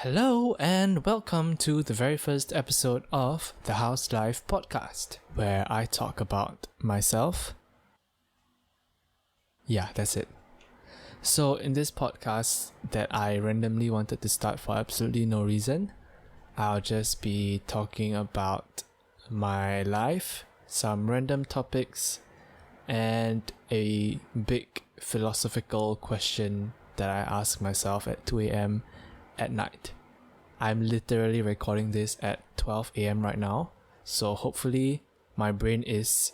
Hello and welcome to the very first episode of the House Life podcast, where I talk about myself. Yeah, that's it. So in this podcast that I randomly wanted to start for absolutely no reason, I'll just be talking about my life, some random topics, and a big philosophical question that I ask myself at 2 a.m. at night. I'm literally recording this at 12 a.m. right now, so hopefully my brain is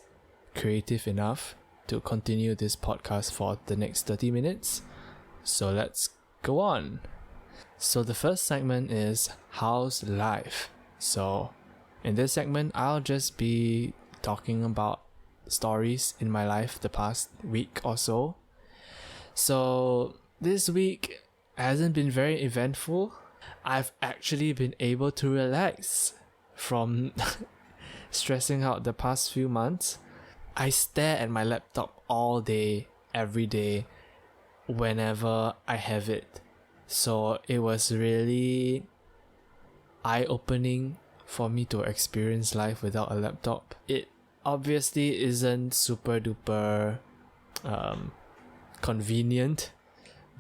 creative enough to continue this podcast for the next 30 minutes. So let's go on. So the first segment is How's Life? So in this segment, I'll just be talking about stories in my life the past week or so. So this week hasn't been very eventful. I've actually been able to relax from stressing out the past few months. I stare at my laptop all day, every day, whenever I have it. So it was really eye-opening for me to experience life without a laptop. It obviously isn't super duper convenient,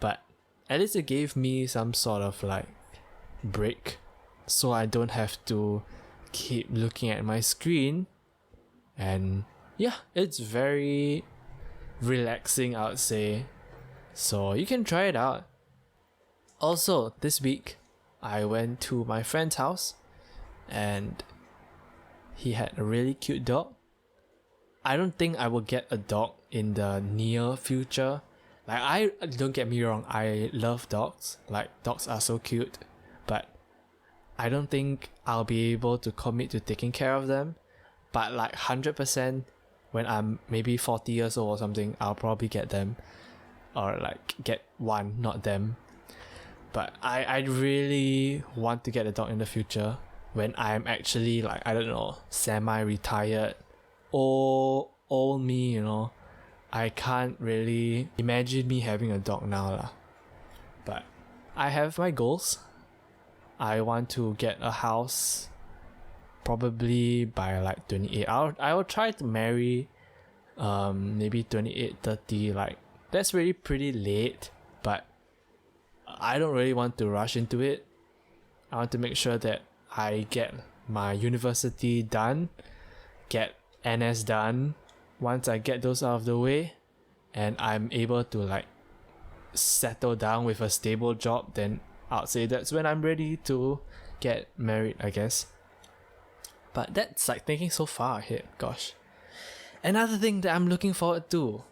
but at least it gave me some sort of break, so I don't have to keep looking at my screen. And yeah, it's very relaxing, I would say. So you can try it out. Also, this week I went to my friend's house and he had a really cute dog. I don't think I will get a dog in the near future. Don't get me wrong, I love dogs. Dogs are so cute, but I don't think I'll be able to commit to taking care of them. But 100%, when I'm maybe 40 years old or something, I'll probably get them. Or get one, not them. But I really want to get a dog in the future when I'm actually semi-retired. Old me, I can't really imagine me having a dog now lah. But I have my goals. I want to get a house probably by 28. I will try to marry maybe 28, 30. That's really pretty late, but I don't really want to rush into it. I want to make sure that I get my university done, get NS done. Once I get those out of the way and I'm able to settle down with a stable job, then I'd say that's when I'm ready to get married, I guess. But that's thinking so far ahead, gosh. Another thing that I'm looking forward to,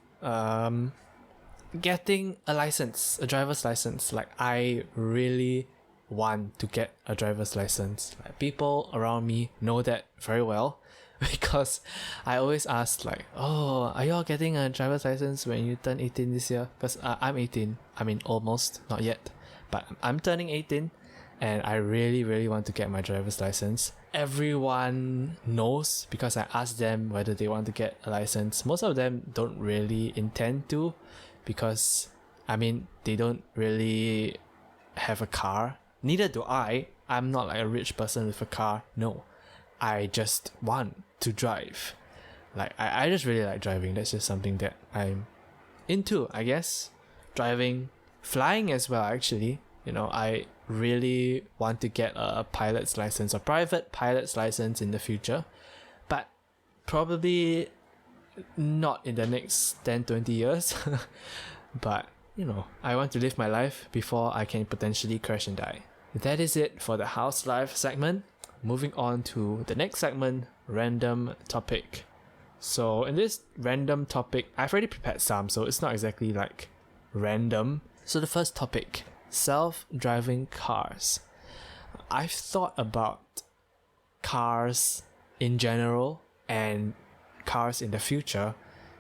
getting a license, a driver's license. I really want to get a driver's license. People around me know that very well. Because I always ask oh, are y'all getting a driver's license when you turn 18 this year? Because I'm 18. I mean, almost, not yet. But I'm turning 18 and I really, really want to get my driver's license. Everyone knows because I asked them whether they want to get a license. Most of them don't really intend to because, they don't really have a car. Neither do I. I'm not a rich person with a car. No. I just want to drive. I just really like driving. That's just something that I'm into, I guess. Driving, flying as well, actually. I really want to get a pilot's license, a private pilot's license in the future. But probably not in the next 10, 20 years. But, I want to live my life before I can potentially crash and die. That is it for the house life segment. Moving on to the next segment, random topic. So in this random topic, I've already prepared some, so it's not exactly random. So the first topic, self-driving cars. I've thought about cars in general and cars in the future,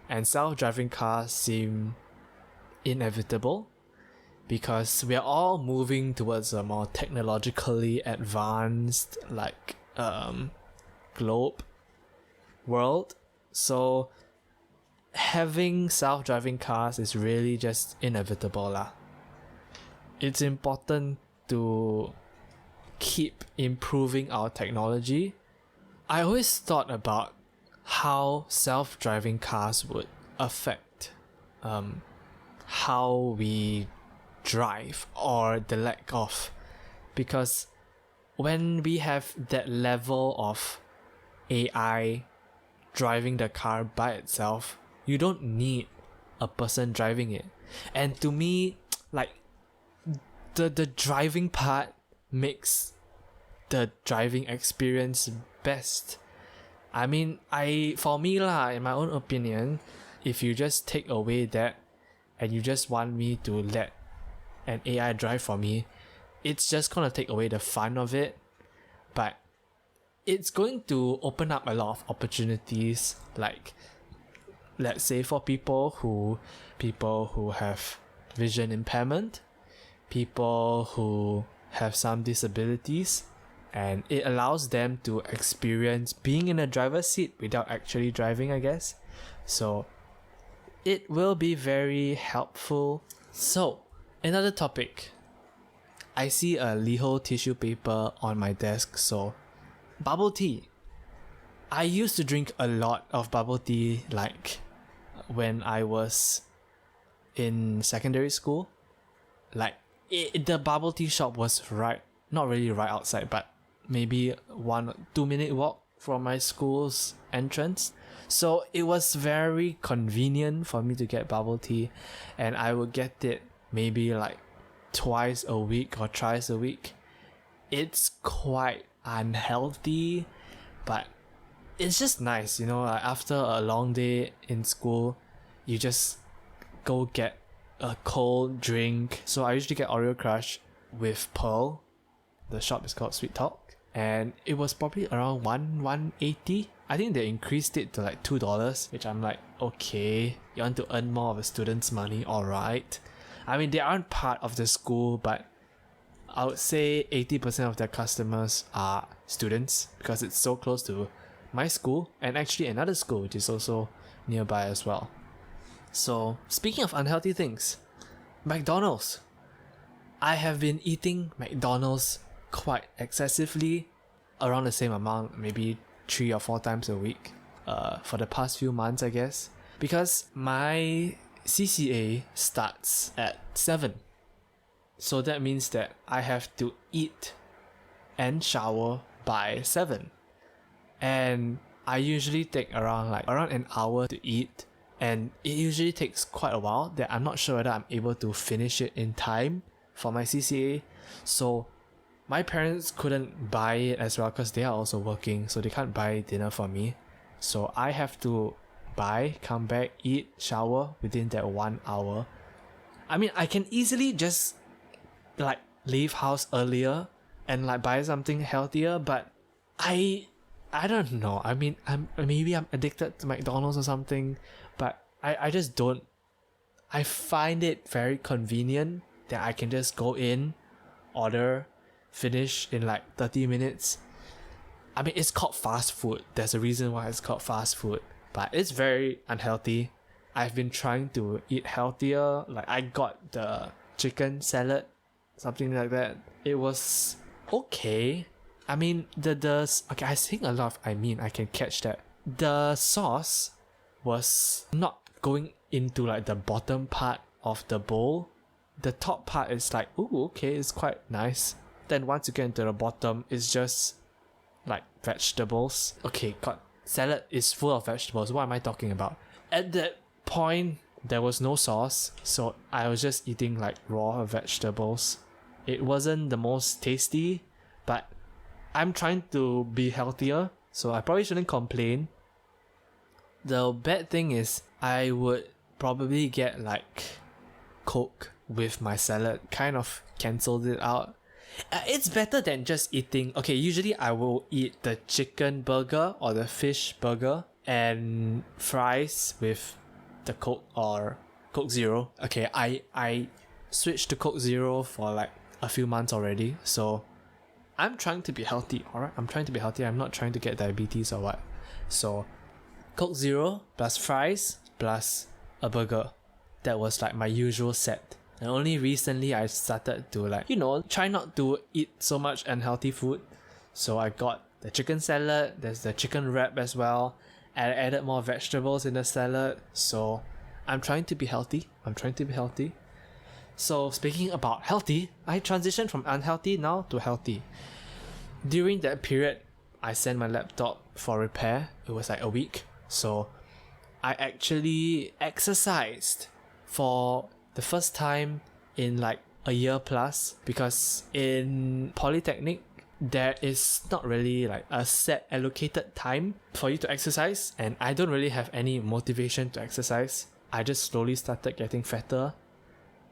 and self-driving cars seem inevitable because we are all moving towards a more technologically advanced globe world. So having self-driving cars is really just inevitable lah. It's important to keep improving our technology, I always thought about how self-driving cars would affect how we drive or the lack of. Because when we have that level of AI driving the car by itself, you don't need a person driving it. And to me, like, the driving part makes the driving experience best. I mean, for me lah, in my own opinion, if you just take away that and you just want me to let an AI drive for me, it's just gonna take away the fun of it. But it's going to open up a lot of opportunities, like, let's say for people who have vision impairment, people who have some disabilities, and it allows them to experience being in a driver's seat without actually driving, I guess. So it will be very helpful. So another topic, I see a Liho tissue paper on my desk. So bubble tea. I used to drink a lot of bubble tea, like when I was in secondary school. Like the bubble tea shop was not really right outside, but maybe 1-2 minute walk from my school's entrance. So it was very convenient for me to get bubble tea, and I would get it maybe like twice a week or thrice a week. It's quite unhealthy, but it's just nice, like after a long day in school, you just go get a cold drink. So I usually get Oreo Crush with Pearl. The shop is called Sweet Talk, and it was probably around $1.80. I think they increased it to like $2, which I'm like, okay, you want to earn more of a student's money, alright. I mean, they aren't part of the school, but I would say 80% of their customers are students, because it's so close to my school and actually another school which is also nearby as well. So speaking of unhealthy things, McDonald's. I have been eating McDonald's quite excessively, around the same amount, maybe 3 or 4 times a week, for the past few months, I guess, because my CCA starts at 7. So that means that I have to eat and shower by 7. And I usually take around an hour to eat, and it usually takes quite a while that I'm not sure whether I'm able to finish it in time for my CCA. So my parents couldn't buy it as well because they are also working, so they can't buy dinner for me. So I have to buy, come back, eat, shower within that 1 hour. I mean, I can easily just leave house earlier and buy something healthier, but I don't know. I mean, I'm addicted to McDonald's or something, but I just don't. I find it very convenient that I can just go in, order, finish in 30 minutes. I mean, it's called fast food. There's a reason why it's called fast food, but it's very unhealthy. I've been trying to eat healthier. I got the chicken salad, something like that. It was okay. I mean, okay, I think I can catch that. The sauce was not going into the bottom part of the bowl. The top part is ooh, okay, it's quite nice. Then once you get into the bottom, it's just vegetables. Okay, God, salad is full of vegetables. What am I talking about? At that point, there was no sauce, so I was just eating raw vegetables. It wasn't the most tasty, but I'm trying to be healthier, so I probably shouldn't complain. The bad thing is I would probably get Coke with my salad, kind of cancelled it out. It's better than just eating. Okay, usually I will eat the chicken burger or the fish burger and fries with the Coke or Coke Zero. Okay, I switched to Coke Zero for a few months already, so I'm trying to be healthy, alright? I'm trying to be healthy. I'm not trying to get diabetes or what. So Coke Zero plus fries plus a burger. That was my usual set. And only recently I started to try not to eat so much unhealthy food. So I got the chicken salad, there's the chicken wrap as well. I added more vegetables in the salad. So I'm trying to be healthy. So speaking about healthy, I transitioned from unhealthy now to healthy. During that period, I sent my laptop for repair. It was like a week. So I actually exercised for the first time in like a year plus, because in Polytechnic, there is not really like a set allocated time for you to exercise, and I don't really have any motivation to exercise. I just slowly started getting fatter,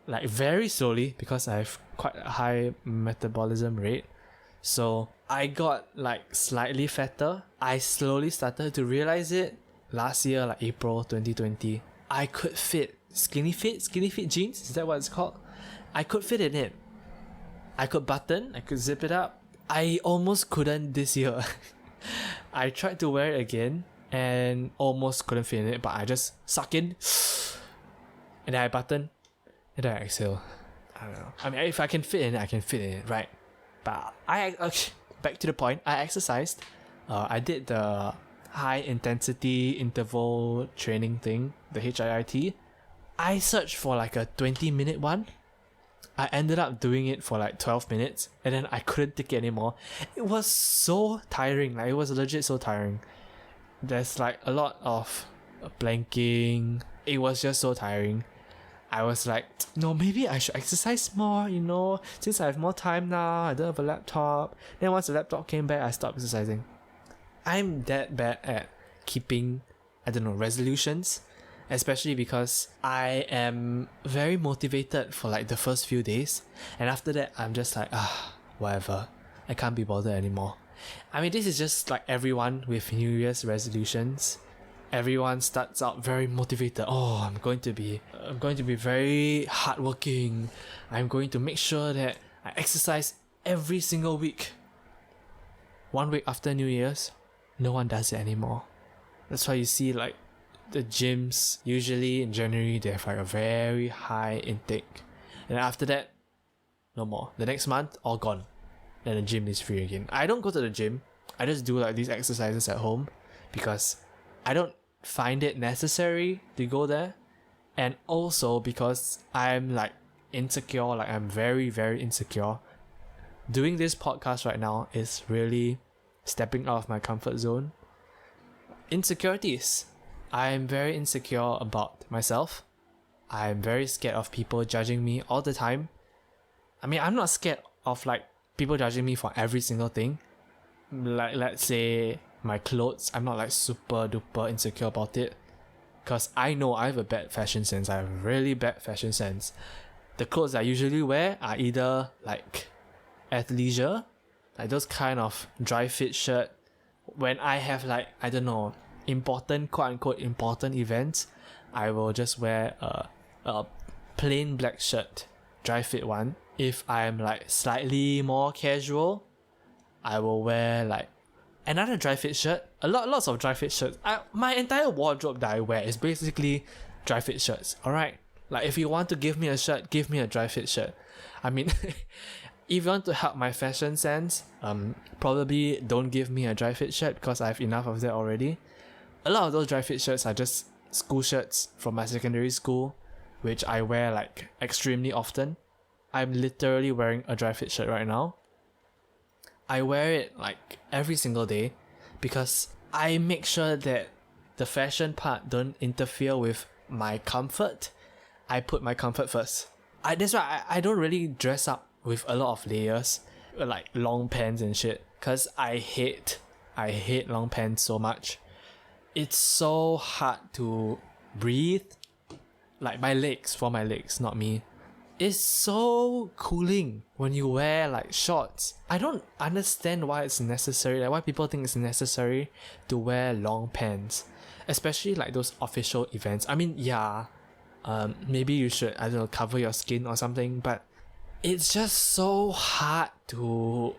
like very slowly, because I have quite a high metabolism rate. So I got like slightly fatter. I slowly started to realize it last year, like April 2020. I could fit skinny fit jeans, is that what it's called? I could fit in it. I could button, I could zip it up. I almost couldn't this year. I tried to wear it again and almost couldn't fit in it, but I just suck in and then I button and then I exhale. I don't know. I mean, if I can fit in it, I can fit in it, right? But back to the point, I exercised. I did the high intensity interval training thing, the HIIT. I searched for like a 20-minute one. I ended up doing it for like 12 minutes and then I couldn't take it anymore. It was so tiring. Like, it was legit so tiring. There's like a lot of planking. It was just so tiring. I was like, no, maybe I should exercise more, since I have more time now. I don't have a laptop. Then once the laptop came back, I stopped exercising. I'm that bad at keeping, resolutions. Especially because I am very motivated for like the first few days. And after that, I'm just like, whatever. I can't be bothered anymore. I mean, this is just like everyone with New Year's resolutions. Everyone starts out very motivated. Oh, I'm going to be very hardworking. I'm going to make sure that I exercise every single week. 1 week after New Year's, no one does it anymore. That's why you see like the gyms, usually in January, they have like a very high intake. And after that, no more. The next month, all gone. Then the gym is free again. I don't go to the gym. I just do like these exercises at home because I don't find it necessary to go there. And also because I'm like insecure, like I'm very, very insecure. Doing this podcast right now is really stepping out of my comfort zone. Insecurities. I'm very insecure about myself. I'm very scared of people judging me all the time. I mean, I'm not scared of like people judging me for every single thing. Like, let's say my clothes, I'm not like super duper insecure about it. Because I know I have a bad fashion sense. I have really bad fashion sense. The clothes I usually wear are either like athleisure, like those kind of dry fit shirt. When I have like, I don't know, important, quote unquote important events, I will just wear a plain black shirt, dry fit one. If I'm like slightly more casual, I will wear like another dry fit shirt. Lots of dry fit shirts. My entire wardrobe that I wear is basically dry fit shirts. Alright, like if you want to give me a shirt, give me a dry fit shirt. I mean, if you want to help my fashion sense, probably don't give me a dry fit shirt because I have enough of that already. A lot of those dry fit shirts are just school shirts from my secondary school, which I wear like extremely often. I'm literally wearing a dry fit shirt right now. I wear it like every single day because I make sure that the fashion part don't interfere with my comfort. I put my comfort first. That's why I don't really dress up with a lot of layers, like long pants and shit, because I hate long pants so much. It's so hard to breathe. Like for my legs, not me. It's so cooling when you wear like shorts. I don't understand why it's necessary, like why people think it's necessary to wear long pants, especially like those official events. I mean, yeah, maybe you should, I don't know, cover your skin or something, but it's just so hard to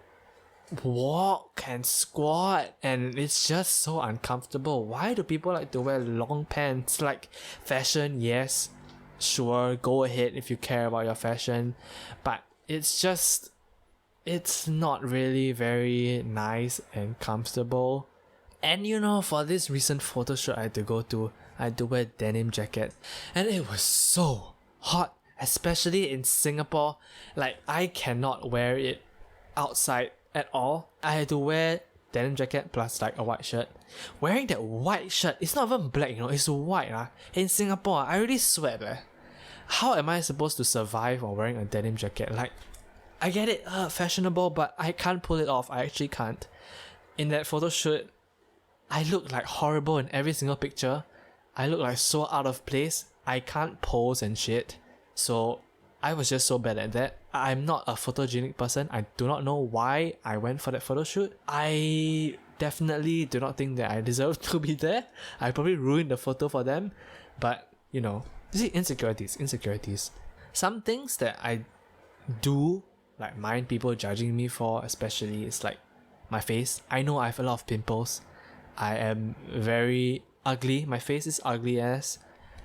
walk and squat and it's just so uncomfortable. Why do people like to wear long pants? Like fashion, yes, sure, go ahead if you care about your fashion, but it's not really very nice and comfortable. And for this recent photo shoot I had to go to, I had to wear a denim jacket, and it was so hot, especially in Singapore. Like, I cannot wear it outside at all. I had to wear denim jacket plus like a white shirt. Wearing that white shirt, it's not even black, it's white. In Singapore, I really sweat. How am I supposed to survive while wearing a denim jacket? Like, I get it, fashionable, but I can't pull it off. I actually can't. In that photo shoot, I look like horrible in every single picture. I look like so out of place. I can't pose and shit. So I was just so bad at that. I'm not a photogenic person. I do not know why I went for that photo shoot. I definitely do not think that I deserve to be there. I probably ruined the photo for them. But, you see, insecurities. Some things that I do like mind people judging me for, especially, is like my face. I know I have a lot of pimples. I am very ugly. My face is ugly as,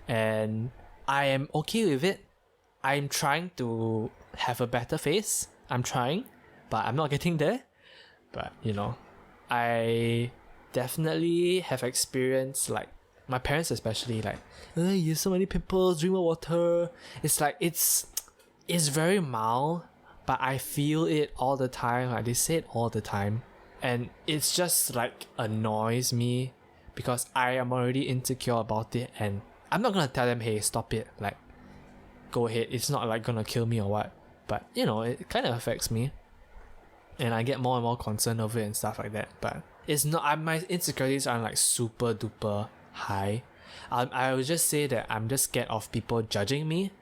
and I am okay with it. I'm trying to have a better face. I'm trying, but I'm not getting there. But I definitely have experienced, like, my parents especially, like, you have so many pimples, drink more water. It's like, it's very mild, but I feel it all the time. Like, they say it all the time, and it's just like annoys me because I am already insecure about it, and I'm not gonna tell them, hey, stop it, like, go ahead, it's not like gonna kill me or what, but it kind of affects me, and I get more and more concerned over it and stuff like that. But it's not, my insecurities aren't like super duper high. I would just say that I'm just scared of people judging me,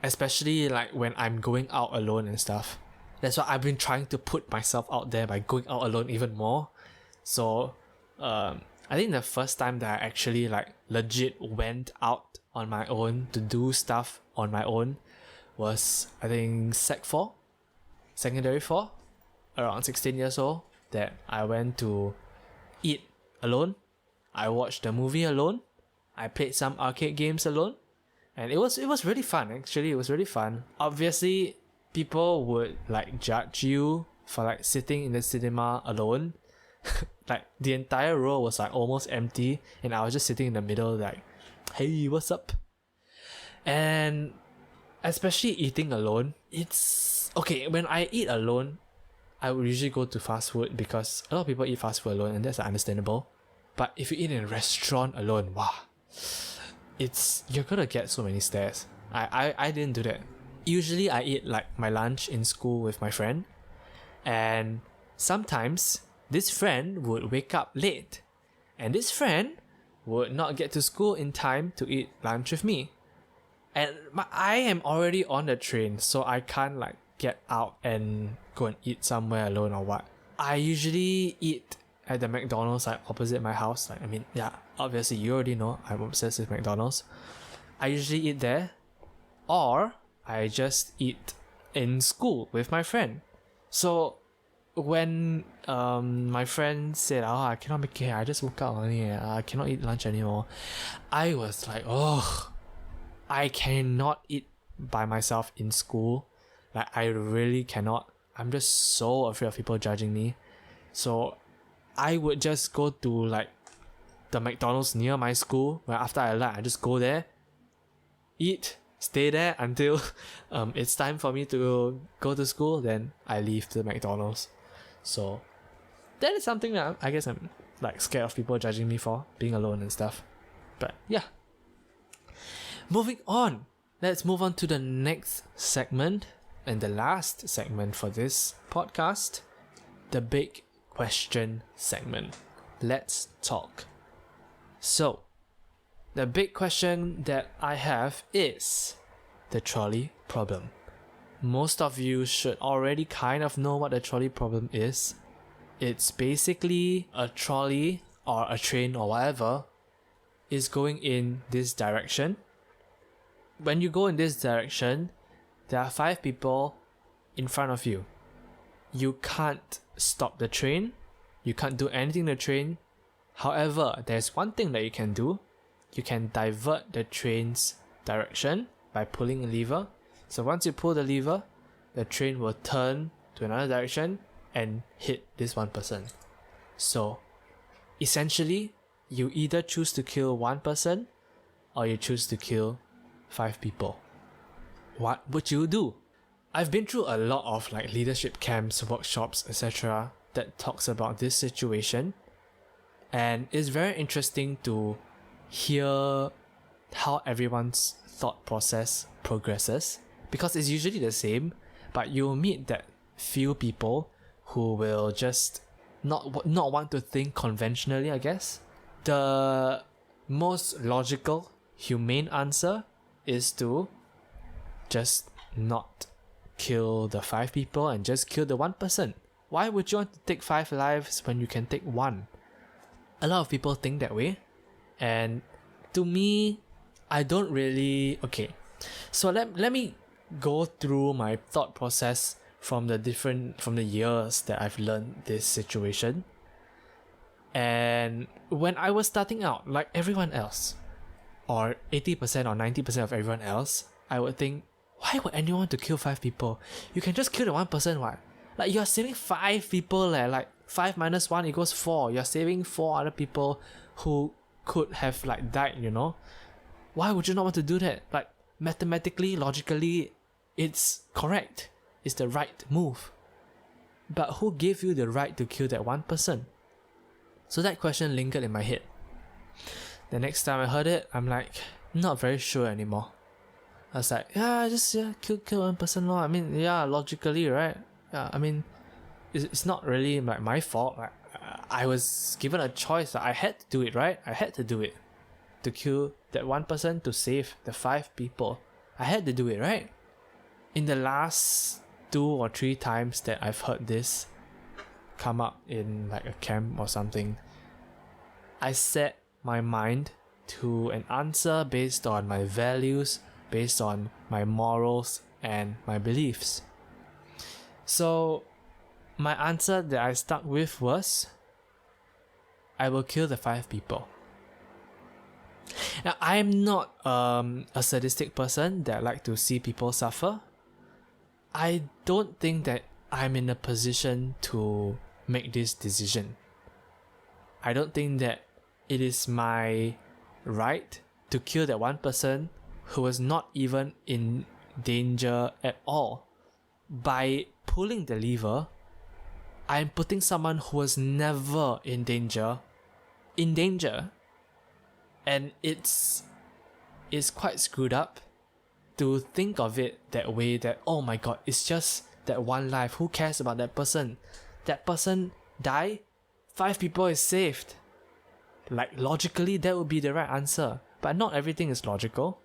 especially like when I'm going out alone and stuff. That's why I've been trying to put myself out there by going out alone even more. So I think the first time that I actually like legit went out on my own to do stuff on my own was, I think, secondary 4, around 16 years old, that I went to eat alone. I watched a movie alone. I played some arcade games alone. And it was really fun, actually. It was really fun. Obviously, people would like judge you for like sitting in the cinema alone. Like, the entire row was like almost empty, and I was just sitting in the middle like, hey, what's up? And especially eating alone, it's okay. When I eat alone, I would usually go to fast food because a lot of people eat fast food alone, and that's understandable. But if you eat in a restaurant alone, wow, you're gonna get so many stares. I didn't do that. Usually I eat like my lunch in school with my friend, and sometimes this friend would wake up late, and this friend would not get to school in time to eat lunch with me. And I am already on the train, so I can't like get out and go and eat somewhere alone or what. I usually eat at the McDonald's like opposite my house. Like, I mean, yeah, obviously you already know I'm obsessed with McDonald's. I usually eat there, or I just eat in school with my friend. So when my friend said, I cannot make it, I just woke up only, I cannot eat lunch anymore, I was like, I cannot eat by myself in school. Like, I really cannot. I'm just so afraid of people judging me. So I would just go to like the McDonald's near my school, where after I lunch, I just go there, eat, stay there until it's time for me to go to school, then I leave the McDonald's. So that is something that I guess I'm like scared of people judging me for, being alone and stuff. But yeah. Moving on. Let's move on to the next segment, and the last segment for this podcast, the big question segment. Let's talk. So, the big question that I have is the trolley problem. Most of you should already kind of know what the trolley problem is. It's basically a trolley or a train or whatever is going in this direction. When you go in this direction, there are 5 people in front of you. You can't stop the train. You can't do anything to the train. However, there's one thing that you can do. You can divert the train's direction by pulling a lever. So once you pull the lever, the train will turn to another direction and hit this one person. So essentially, you either choose to kill one person or you choose to kill 5 people. What would you do? I've been through a lot of like leadership camps, workshops, etc. that talks about this situation, and it's very interesting to hear how everyone's thought process progresses, because it's usually the same, but you'll meet that few people who will just not want to think conventionally, I guess. The most logical, humane answer is to just not kill the 5 people and just kill the one person. Why would you want to take 5 lives when you can take 1? A lot of people think that way, and to me, I don't really... Okay, so let me go through my thought process from the years that I've learned this situation. And when I was starting out, like everyone else, or 80% or 90% of everyone else, I would think, why would anyone want to kill 5 people? You can just kill the one person, what? Like, you're saving 5 people, like 5 minus 1 equals 4. You're saving 4 other people who could have like died, you know? Why would you not want to do that? Like, mathematically, logically, it's correct. It's the right move. But who gave you the right to kill that one person? So that question lingered in my head. The next time I heard it, I'm like, not very sure anymore. I was like, kill one person, lor. I mean, yeah, logically, right? Yeah, I mean, it's not really like my fault. Like, I was given a choice. I had to do it, right? I had to do it. To kill that one person to save the 5 people. I had to do it, right? In the last 2 or 3 times that I've heard this come up in like a camp or something, I set my mind to an answer based on my values, based on my morals and my beliefs. So my answer that I stuck with was, I will kill the 5 people. Now, I'm not a sadistic person that like to see people suffer. I don't think that I'm in a position to make this decision. I don't think that it is my right to kill that one person who was not even in danger at all. By pulling the lever, I'm putting someone who was never in danger in danger. And it's quite screwed up to think of it that way, that, oh my god, it's just that one life. Who cares about that person? That person die, 5 people is saved. Like, logically, that would be the right answer. But not everything is logical.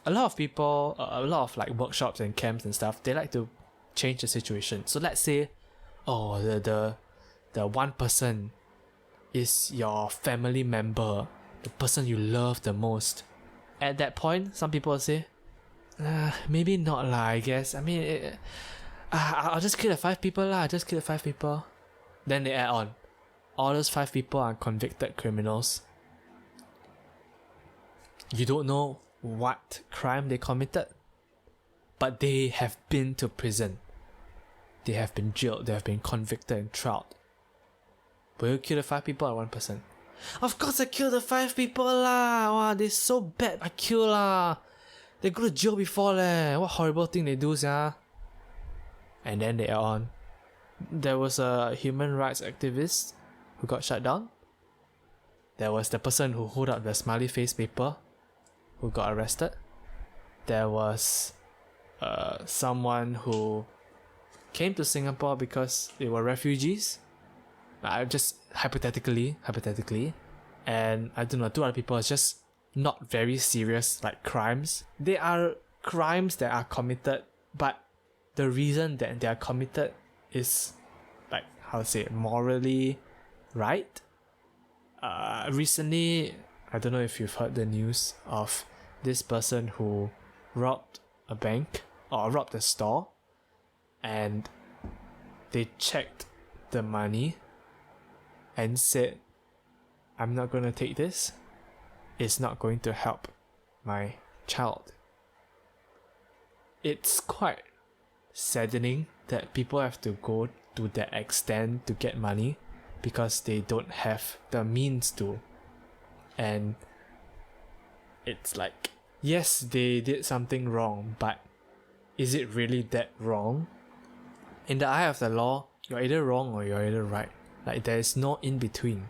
A lot of people, a lot of like workshops and camps and stuff, they like to change the situation. So let's say, oh, the one person is your family member, the person you love the most. At that point, some people will say, maybe not lah, I guess. I mean, I'll just kill the 5 people lah, just kill the 5 people. Then they add on, all those 5 people are convicted criminals. You don't know what crime they committed, but they have been to prison. They have been jailed, they have been convicted and tried. Will you kill the 5 people or one person? Of course I kill the 5 people lah. Wow, they're so bad, I kill lah. They go to jail before leh. What horrible thing they do, sia. And then they are on. There was a human rights activist who got shut down. There was the person who held up the smiley face paper who got arrested. There was someone who came to Singapore because they were refugees. Just hypothetically, and I don't know, 2 other people. It's just not very serious like crimes. They are crimes that are committed, but the reason that they are committed is like, how to say, morally right. Recently, I don't know if you've heard the news of this person who robbed a bank or robbed a store, and they checked the money and said, I'm not going to take this. It's not going to help my child. It's quite saddening that people have to go to that extent to get money because they don't have the means to. And it's like, yes, they did something wrong, but is it really that wrong? In the eye of the law, you're either wrong or you're either right. Like, there is no in between.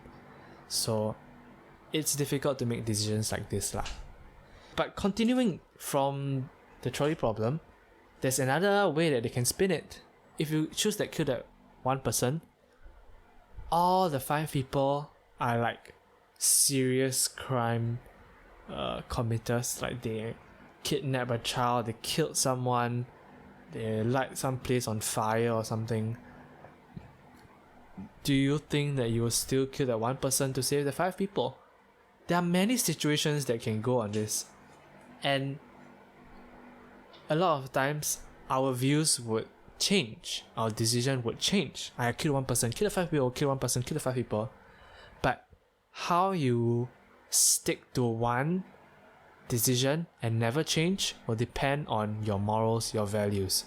So it's difficult to make decisions like this lah. But continuing from the trolley problem, there's another way that they can spin it. If you choose that kill that one person, all the 5 people are like serious crime committers. Like, they kidnapped a child, they killed someone, they light some place on fire or something. Do you think that you will still kill that one person to save the 5 people? There are many situations that can go on this, and a lot of times our views would change, our decision would change. I kill one person, kill the 5 people, kill one person, kill the 5 people. But how you stick to one decision and never change will depend on your morals, your values.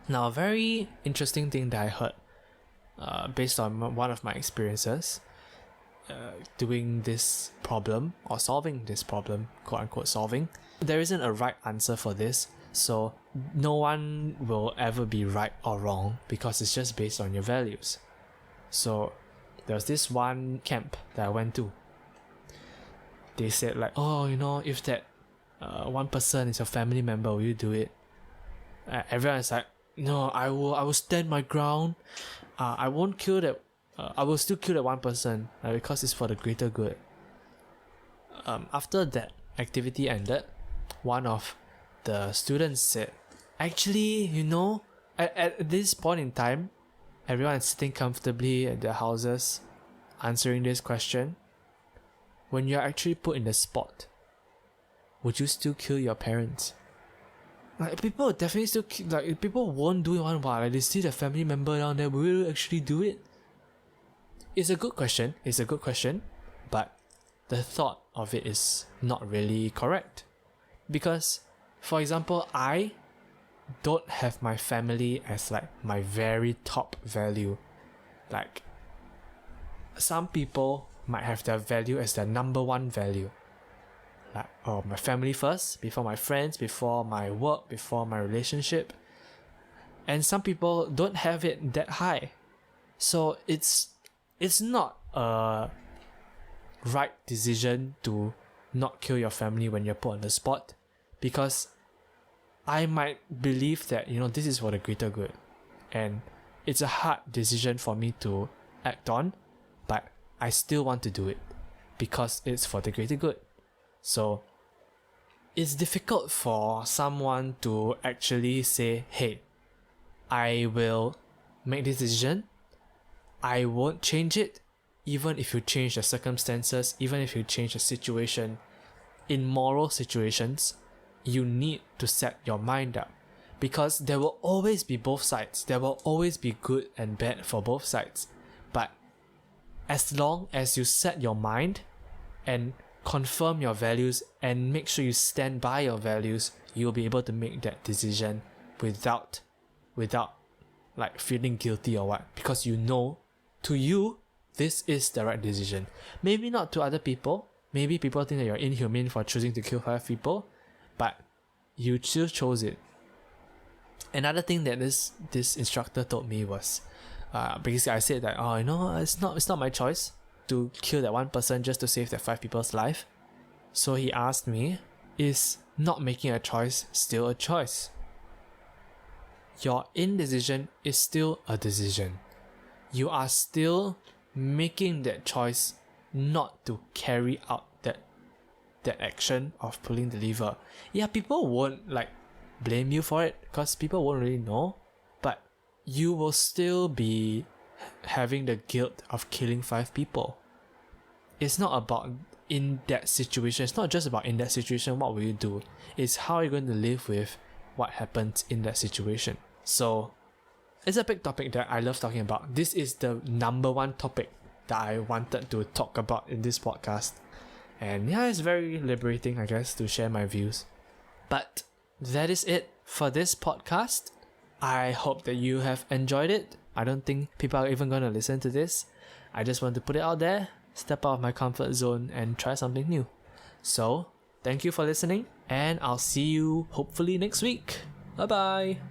Now, a very interesting thing that I heard based on one of my experiences doing this problem, or solving this problem, quote unquote solving. There isn't a right answer for this, so no one will ever be right or wrong because it's just based on your values. So there was this one camp that I went to. They said like, oh, you know, if that one person is your family member, will you do it? Everyone is like, no, I will stand my ground. I won't kill that. I will still kill that one person because it's for the greater good. After that activity ended, one of the students said, actually, you know, at this point in time, everyone is sitting comfortably at their houses answering this question. When you're actually put in the spot, would you still kill your parents? Like, people definitely still like, people won't do it one while. Like, they see their family member down there, will you actually do it? It's a good question, but the thought of it is not really correct. Because, for example, I don't have my family as like my very top value. Like, some people might have their value as their number one value. Like, oh, my family first, before my friends, before my work, before my relationship. And some people don't have it that high. So it's not a right decision to not kill your family when you're put on the spot, because I might believe that, you know, this is for the greater good, and it's a hard decision for me to act on, but I still want to do it because it's for the greater good. So it's difficult for someone to actually say, hey, I will make this decision, I won't change it, even if you change the circumstances, even if you change the situation. In moral situations, you need to set your mind up, because there will always be both sides. There will always be good and bad for both sides. But as long as you set your mind and confirm your values and make sure you stand by your values, you'll be able to make that decision without like feeling guilty or what, because you know, to you, this is the right decision. Maybe not to other people. Maybe people think that you're inhumane for choosing to kill 5 people, but you still chose it. Another thing that this instructor told me was, basically I said that, oh, you know, it's not my choice to kill that one person just to save that 5 people's life. So he asked me, is not making a choice still a choice? Your indecision is still a decision. You are still making that choice not to carry out that action of pulling the lever. Yeah, people won't like blame you for it because people won't really know, but you will still be having the guilt of killing 5 people. It's not about in that situation. It's not just about in that situation what will you do. It's how you're going to live with what happens in that situation. So it's a big topic that I love talking about. This is the number one topic that I wanted to talk about in this podcast. And yeah, it's very liberating, I guess, to share my views. But that is it for this podcast. I hope that you have enjoyed it. I don't think people are even going to listen to this. I just want to put it out there, step out of my comfort zone and try something new. So, thank you for listening, and I'll see you hopefully next week. Bye bye.